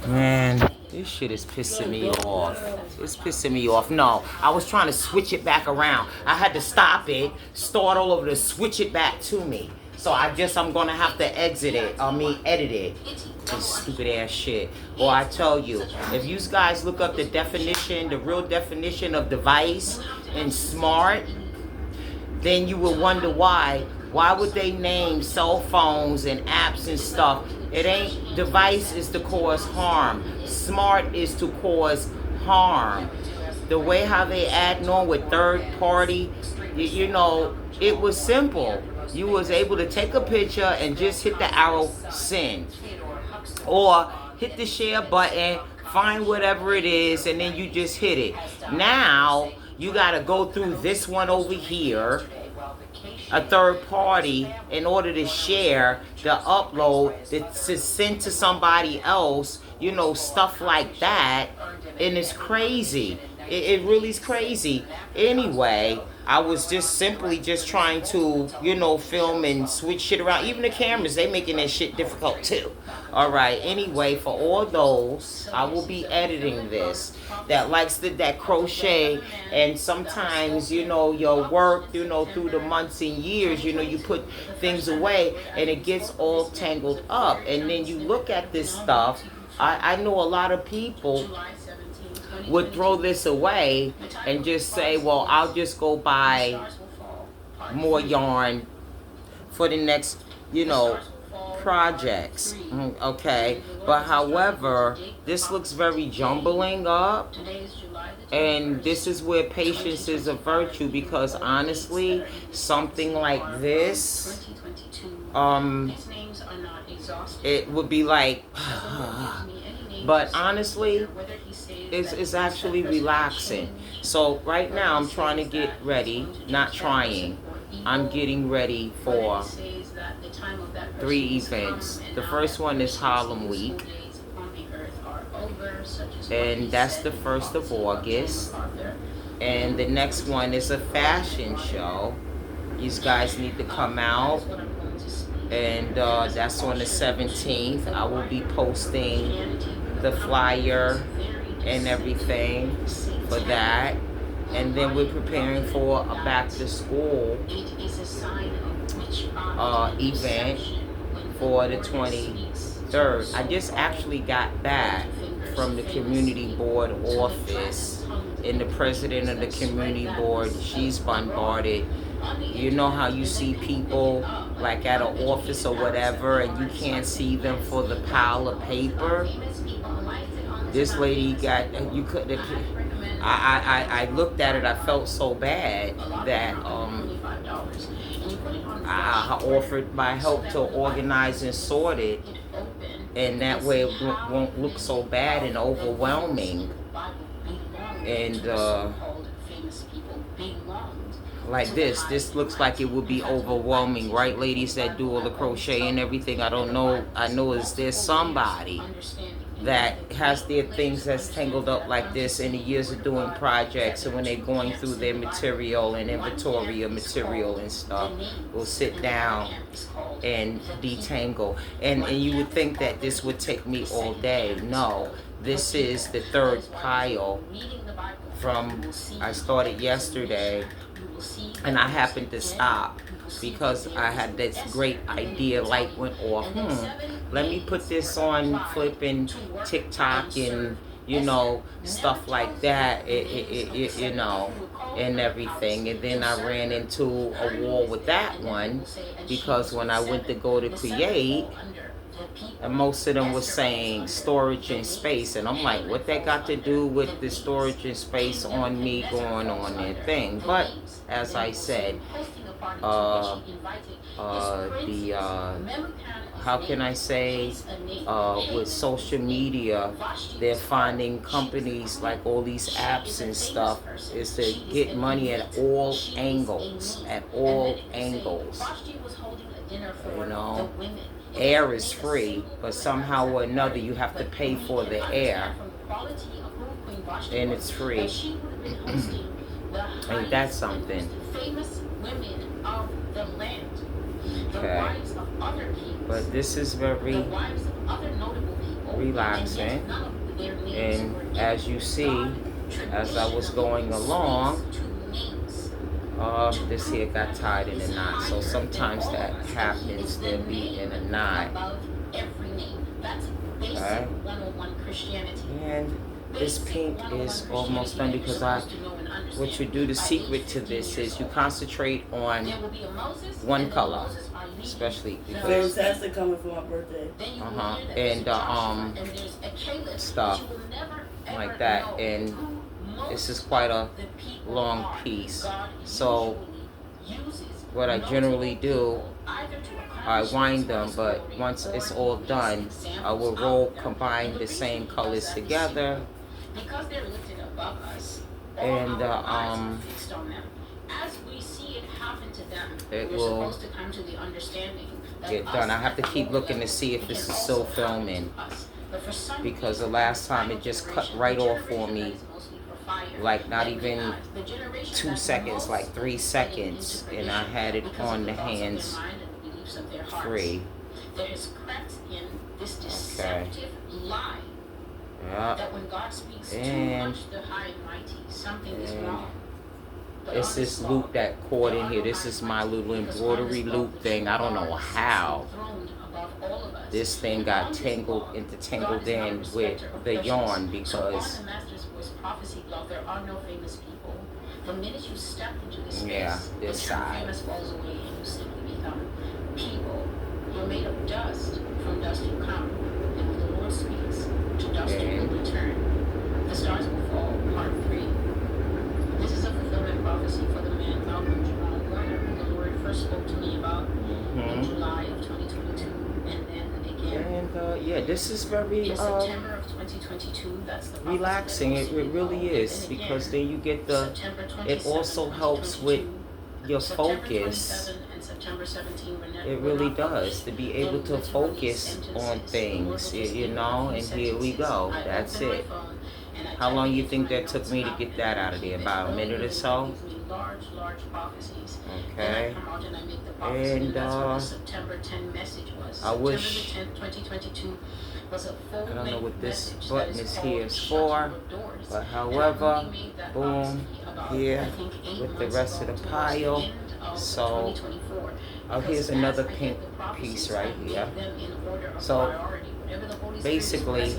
Man, this shit is pissing me off. It's pissing me off. No, I was trying to switch it back around. I had to stop it, start all over to switch it back to me. So I'm gonna have to edit it. This stupid ass shit. Or I tell you, if you guys look up the definition, the real definition of device and smart, then you will wonder why. Why would they name cell phones and apps and stuff? It ain't, device is to cause harm. Smart is to cause harm. The way how they add on with third party, it was simple. You was able to take a picture and just hit the arrow send. Or hit the share button, find whatever it is, and then you just hit it. Now, you gotta go through this one over here, a third party, in order to share the upload, to send to somebody else, stuff like that. And it's crazy. It really is crazy. Anyway, I was just simply trying to, film and switch shit around. Even the cameras, they making that shit difficult too. All right. Anyway, for all those, I will be editing this that likes that crochet, and sometimes, your work, through the months and years, you put things away and it gets all tangled up. And then you look at this stuff. I know a lot of people would throw this away and just say, well, I'll just go buy more yarn for the next, projects. Okay. But however, this looks very jumbling up. And this is where patience is a virtue, because honestly, something like this, it would be like, but honestly, it's actually relaxing. So right now I'm trying to get ready, I'm getting ready for 3 events. The first one is Harlem Week, and that's the 1st of August. And the next one is a fashion show. These guys need to come out. And that's on the 17th. I will be posting the flyer and everything for that. And then we're preparing for a back to school event for the 23rd. I just actually got back from the community board office, and the president of the community board, she's bombarded. You know how you see people like at an office or whatever, and you can't see them for the pile of paper? This lady I looked at it, I felt so bad that I offered my help to organize and sort it, and that way it won't look so bad and overwhelming. And like this looks like it would be overwhelming, right, ladies that do all the crochet and everything? I don't know. I know there's somebody that has their things that's tangled up like this in the years of doing projects, and when they're going through their material and inventory of material and stuff, will sit down and detangle. And you would think that this would take me all day. No, this is the 3rd pile I started yesterday, and I happened to stop because I had this great idea. Light went off. Let me put this on flipping TikTok and stuff like that. And everything. And then I ran into a wall with that one, because when I went to go to create, and most of them were saying storage and space, and I'm like, what that got to do with the storage and space on me going on their thing? But as I said, how can I say, with social media, they're finding companies like all these apps and stuff is to get money at all angles, Air is free, but somehow or another you have to pay for the air, and it's free. Ain't that something? Okay. But this is very relaxing. And as you see, as I was going along, this here got tied in a knot. So sometimes that happens, they'll be in a knot. Okay. And this pink is almost done because what you do, the secret to this is you concentrate on one color, especially because Fantastic coming for my birthday. and stuff like that. And this is quite a long piece. So what I generally do, I wind them, but once it's all done, I will combine the same colors together, and it will get done. I have to keep looking to see if this is still filming, because the last time it just cut right off for me, like not even 2 seconds, like 3 seconds, and I had it on the hands free. Okay. Yeah. And it's this loop that caught in here. This is my little embroidery loop thing. I don't know how this thing got tangled in with the yarn, because yeah, this side. People, you're made of dust. From dust you come, and when the Lord speaks, to dust you will return. The stars will fall. Part 3. This is a fulfillment prophecy for the man Malcolm Jamal Warner, who the Lord first spoke to me about in July of 2022, and then again. And yeah, this is very September of 2022. That's the relaxing. It really is, because then you get the. It also helps with your focus. It really does, to be able to focus on things, you know. And here we go. That's it. How long you think that took me to get that out of there? About a minute or so. Okay. And I wish. I don't know what this button is here is for, but however, boom, here with the rest of the pile. So, here's another pink piece right here. So, basically,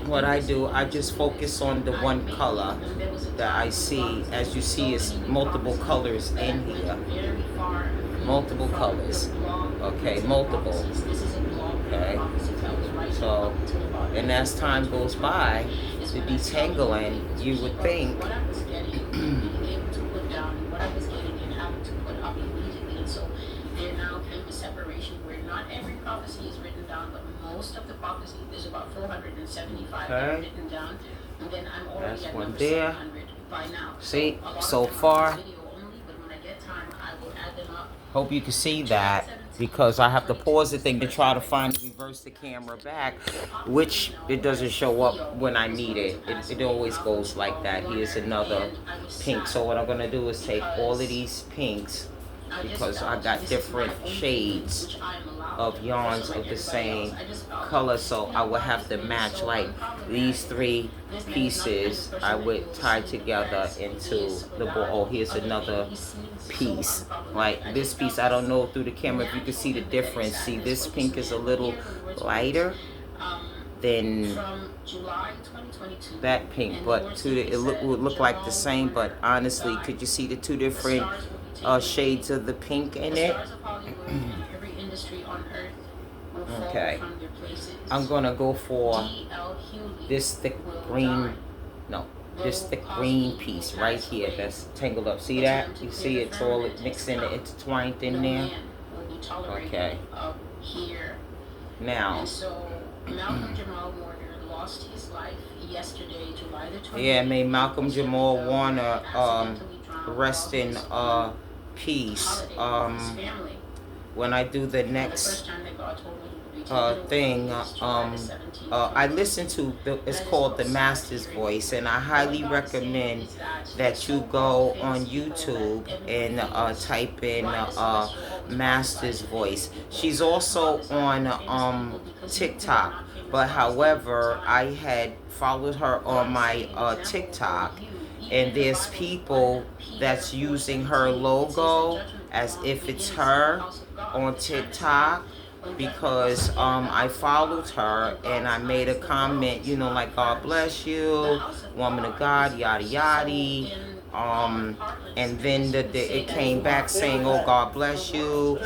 what I do, I just focus on the one color that I see. As you see, it's multiple colors in here. Multiple colors. Okay, multiple. Okay. So, and as time goes by, the detangling, you would think most of the prophecy, there's about 475 written down, and then I'm already at one there. By now. See, so far, hope you can see that, because I have to pause the thing to try to find reverse the camera back, which it doesn't show up when I need it. It always goes like that. Here's another pink. So what I'm gonna do is take all of these pinks, because I got different shades of yarns of the same color, so I would have to match, like these 3 pieces I would tie together into the ball. Oh, here's another piece. Like this piece, I don't know through the camera if you can see the difference. See, this pink is a little lighter than that pink, but it would look like the same, but honestly, could you see the 2 different shades of the pink in it? Okay, I'm gonna go for this thick green, this thick green piece right here that's tangled up. See that? You see it's all mixed in, intertwined in there? Okay. Now, yeah, may Malcolm Jamal Warner rest in peace. When I do the next thing, I listen to it's called The Master's Voice, and I highly recommend that you go on YouTube and type in Master's Voice. She's also on TikTok. But however, I had followed her on my TikTok, and there's people that's using her logo as if it's her on TikTok, because I followed her and I made a comment, you know, like God bless you, woman of God, yada yada. And then it came back saying, oh, God bless you,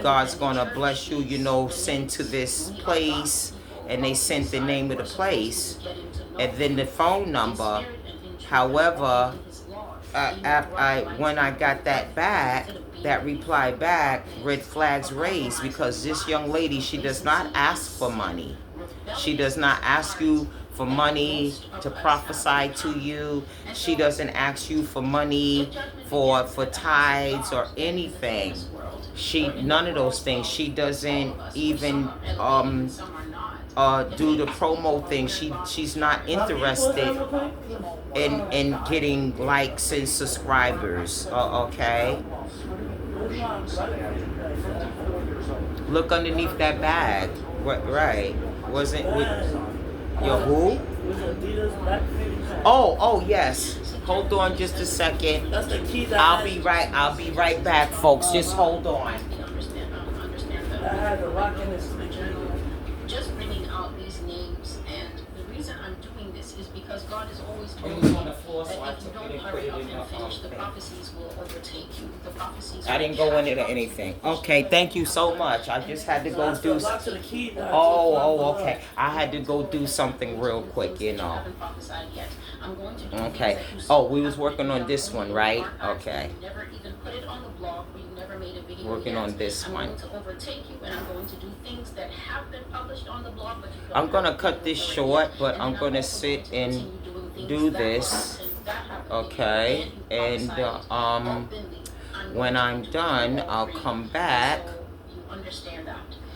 God's gonna bless you, you know, send to this place. And they sent the name of the place and then the phone number. However, when I got that back, that reply back, red flags raised, because this young lady, she does not ask for money. She does not ask you for money to prophesy to you. She doesn't ask you for money for tithes or anything. None of those things. She doesn't even do the promo thing. She's not interested in getting likes and subscribers. Okay. Look underneath that bag. What? Right? Wasn't with your who? Oh yes. Hold on just a second. I'll be right back, folks. Just hold on. Just bringing out these names, and the reason I'm doing this is because God has always told me that if you don't hurry up and finish, the prophecies will overtake you. The prophecies. I didn't go into anything. Okay, thank you so much. I just had to go do. Oh, okay. I had to go do something real quick, you know. Okay. Oh, we was working on this one, right? Okay. Never even put it on the blog. We never made a video. Working on this one. I'm going to overtake you, and I'm going to do things that have been published on the blog, but you don't. I'm gonna cut this short, but I'm gonna sit and do this. Okay, and when I'm done, I'll come back.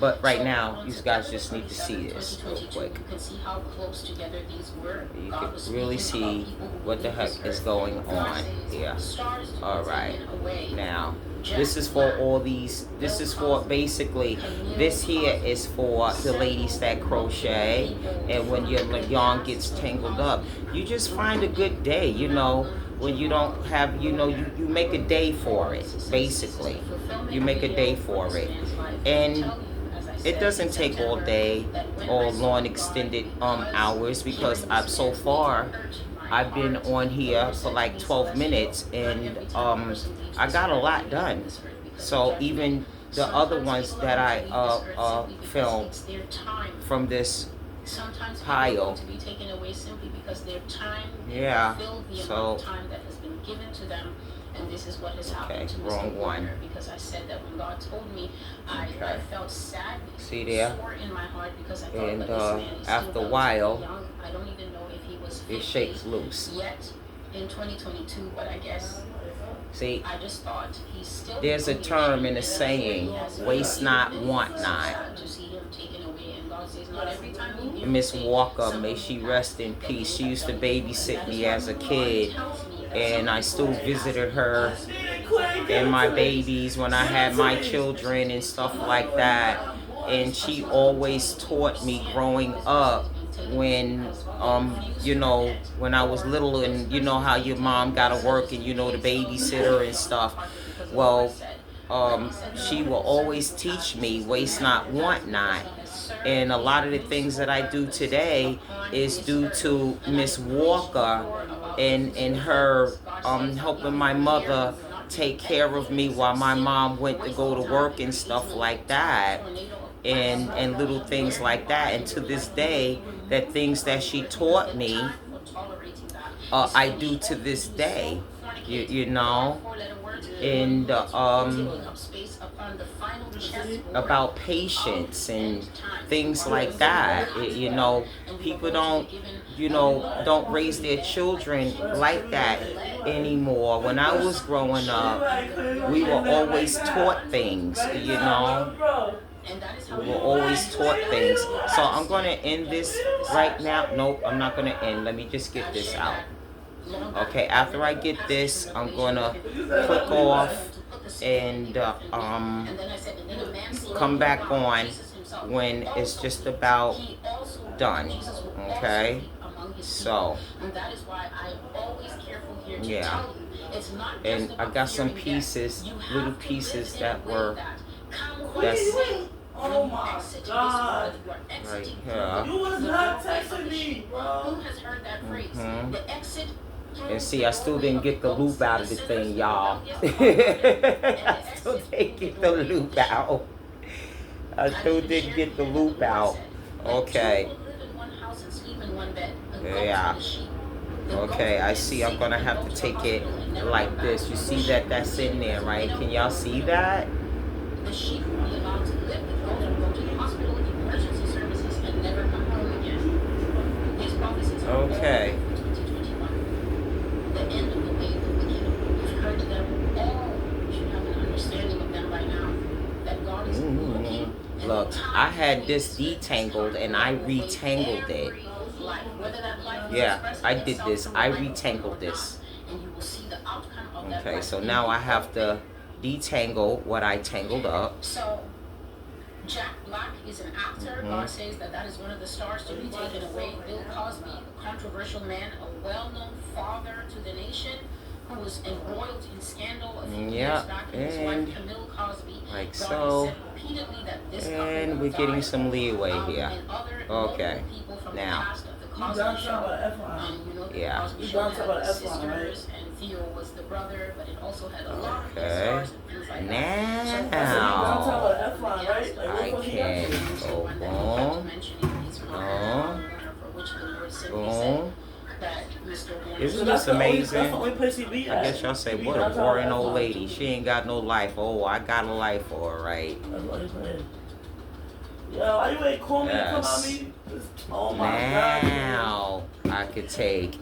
But right now, you guys just need to see this real quick. You can really see what the heck is going on here. All right, now this is for all these. This is for basically. This here is for the ladies that crochet, and when your yarn gets tangled up, you just find a good day. You know, when you don't have, you know, you make a day for it. Basically, you make a day for it, and it doesn't take all day or long extended hours, because so far I've been on here for like 12 minutes and I got a lot done. So even the other ones that I filmed from this pile, yeah, so and this is what has happened to wrong one. Because I said that when God told me, I felt sad. See there? Sore in my heart because I thought, and this man is after a while, young. I don't even know if he was it shakes loose. Yet in 2022, but I guess. See, I just thought he's still. There's a term in a saying: "Waste not, want not." Miss Walker, may she rest in peace. She used to babysit me as a kid, and I still visited her and my babies when I had my children and stuff like that. And she always taught me growing up, when you know, when I was little, and you know how your mom gotta work and you know the babysitter and stuff. Well, she will always teach me waste not, want not. And a lot of the things that I do today is due to Miss Walker and her helping my mother take care of me while my mom went to go to work and stuff like that, and little things like that. And to this day, that things that she taught me, I do to this day, you know. And about patience and things like that. You know, people don't raise their children like that anymore. When I was growing up, we were always taught things, you know. We were always taught things. So I'm going to end this right now. Nope, I'm not going to end. Let me just get this out. Okay, after I get this, I'm going to click off and come back on when it's just about done. Jesus will Okay? also be among his So, people. And that is why I'm always careful here to yeah. tell you, it's not just And I about got some fearing death. pieces, You have little to pieces live in a that way were, that that's Oh my God. right here. You was not texting me, Who bro. has heard that phrase? Mhm. The exit. And see, I still didn't get the loop out of the thing, y'all. I still didn't get the loop out. I still didn't get the loop out. Okay. Yeah. Okay, I see. I'm gonna have to take it like this. You see that that's in there, right? Can y'all see that? The sheep will be allowed to live with those who go to the hospital, emergency services, and never come home again. These prophecies are Okay. all for 2021. The end of the way of the wicked. You've heard them all. You should have an understanding of them by now. That God is looking. And Look, the I time had is this this detangled time and I will weigh retangled it. every life, whether that life is Yeah, expressing I did itself this. through I a life retangled or this. not, and you will see the outcome of that Okay, life so in now you. I have to detangle what I tangled up. So, Jack Black is an actor. God says that is one of the stars to be taken away. Bill Cosby, a controversial man, a well-known father to the nation, who was embroiled in scandal a few years back, and his wife and Camille Cosby. like God so. has said repeatedly that this couple And will we're getting die. some leeway here. And other Okay, notable people from now. the cast of the You Cosby done Show. talking about F-line. You know, the Yeah. Cosby You Show done had talking about the F-line, right? sisters, and Theo was the brother, but it also had a lot of guest Okay. stars and things like that. I said, you done Now. talking about F-line, right? Like, I what the fuck he got can to? go boom, boom. Isn't That's this the only- amazing? That's the only place he be I at. guess y'all say, He be what a downtown boring old F-line. lady. She ain't got no life. Oh, I got a life for her, right? That's what he's saying. Yo, why you ain't call me to come Yes. on me? Oh my God. Now I could take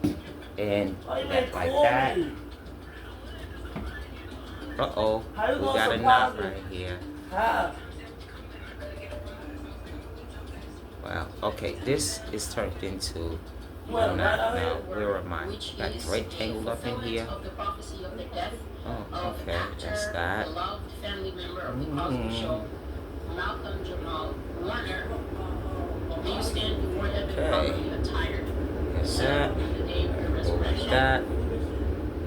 and Why you that ain't like call that. me? Uh-oh. How you We gonna got a surprise knot me? right here. How? Wow. Okay, this is turned into You a want a knot knot out now. here? Where am I? Got thread tangled up in here. Oh, okay. That's that. Beloved family member of the Cosby Show, Malcolm Jamal Warner. May you stand before heaven properly attired. That's that. The day of your Like resurrection. that.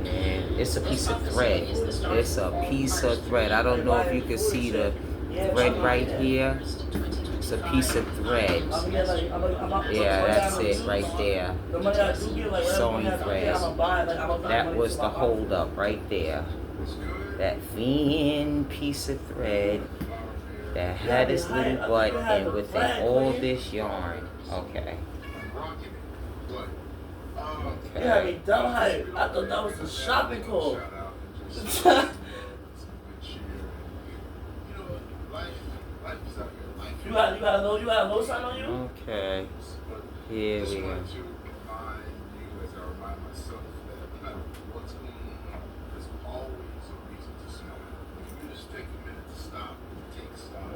And it's a piece of thread. It's a piece of thread. I don't know if you can see the thread right here. It's a piece of thread. Yeah, that's it right there. Sewing thread. That was the hold up right there. That thin piece of thread that had its little butt and within all this yarn. Okay. You had Okay. me dumb hype. I thought that was the shopping call. You got a low sign on you? Okay. Here we go.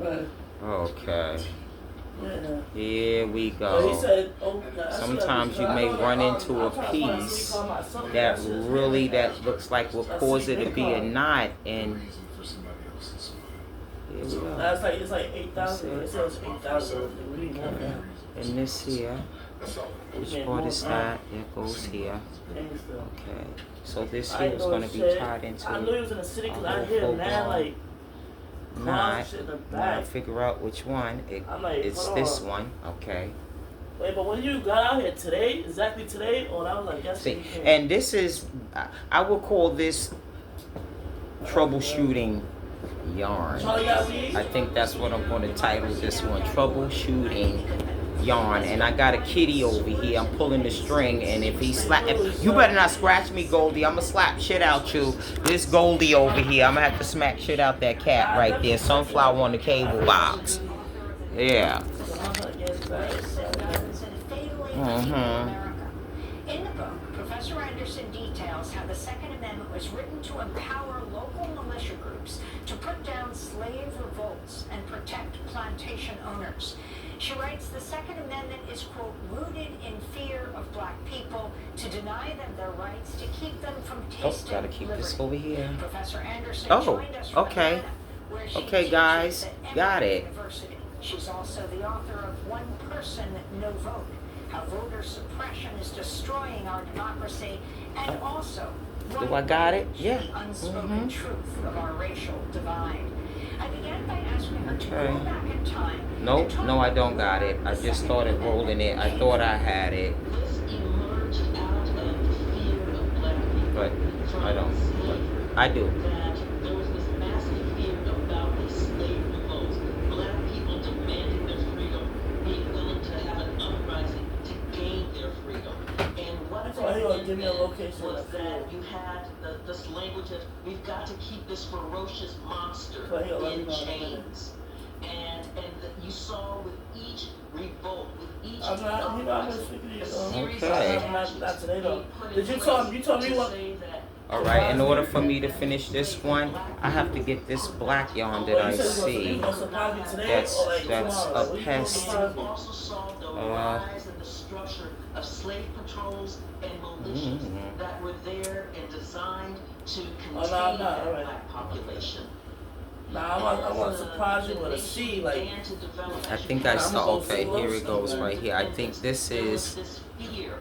Right. Okay. Yeah. Here we But he go. said, oh, that's Sometimes you what I may was- run into a I'm trying to find a piece city called my son. that really that looks like will cause it to be a knot, and here we go. That's like, it's like 8,000. It says 8,000. We need more than that. And this here, which part is that? It goes here. Dang, still. Okay. So this I here ain't is know going to be shit. tied into I knew he was in the city because I a hear full mad blown like knot. clouds shit in the Now back. figure out which one. I'm like, It's hold this on. one. Okay. Wait, but when you got out here today, exactly today, or that was like yesterday? See, and this is, I would call this troubleshooting yarn. Charlie got weed? I think that's what I'm going to title this one, troubleshooting yarn. And I got a kitty over here. I'm pulling the string, and if he you better not scratch me, Goldie. I'm gonna slap shit out you. This Goldie over here, I'm gonna have to smack shit out that cat right there. Sunflower on the cable box. Yeah. In the book, Professor Anderson details how the Second Amendment was written to empower local militia groups to put down slave revolts and protect plantation owners. She writes, the Second Amendment is, quote, rooted in fear of black people, to deny them their rights, to keep them from Oh, tasting gotta keep liberty. this over here. Professor Anderson Oh, joined us from okay. Atlanta, where she Okay, teaches guys, at got Emory it. University. She's also the author of One Person, No Vote, How Voter Suppression is Destroying Our Democracy, and also Do I got it? Yeah. The Unspoken Truth of Our Racial Divide. I began by asking her to Okay. go back in time. Nope, no, I don't got it. I just started rolling it. I thought I had it, This emerged out of the fear of black people. but from I don't. slavery. I do. That there was this massive fear about the slave revolts. Black people demanding their freedom, being willing to have an uprising to gain their freedom. And what That's why he gonna that give me a meant location was of the that food. you had this language of we've got to keep this ferocious monster That's why he gonna let me in know in a minute. chains. And you saw with each revolt, with each I'm not, you know, I'm uprising, speaking to you. a series Okay. of Not statutes today though. being put in Did you place told me to what? say that All right. In order for me to finish this one, I have to get this black yarn that Well, I you said you see. gonna surprise me today That's- or like that's tomorrow? a When you gonna pest. surprise you me? also saw the rise and the structure of slave patrols and militias that were there and designed to contain I'm not. that All right. black population. Nah, I want to surprise you with a C, like. I think I saw. Okay, here it goes right here. I think this is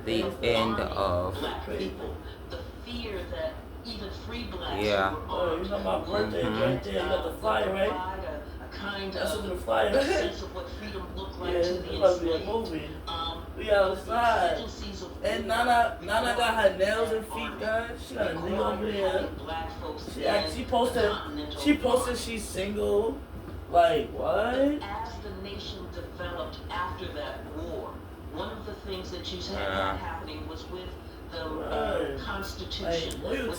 the end of. black people. The fear that even free blacks Yeah. were Oh, you know my birthday is right there. You got the flyer, right? A kind That's of in the flyer. a sense of what freedom looked like Yeah, to it's the supposed to be a enslaved. movie. Um, We outside. exigencies of And war Nana got her nails and are feet done. She got a nigga over there. having black folks She in posted. continental She posted Europe. she's single. Like what? As the nation developed after that war, one of the things that you had happening was with the Right. Constitution. Like, loyalty. with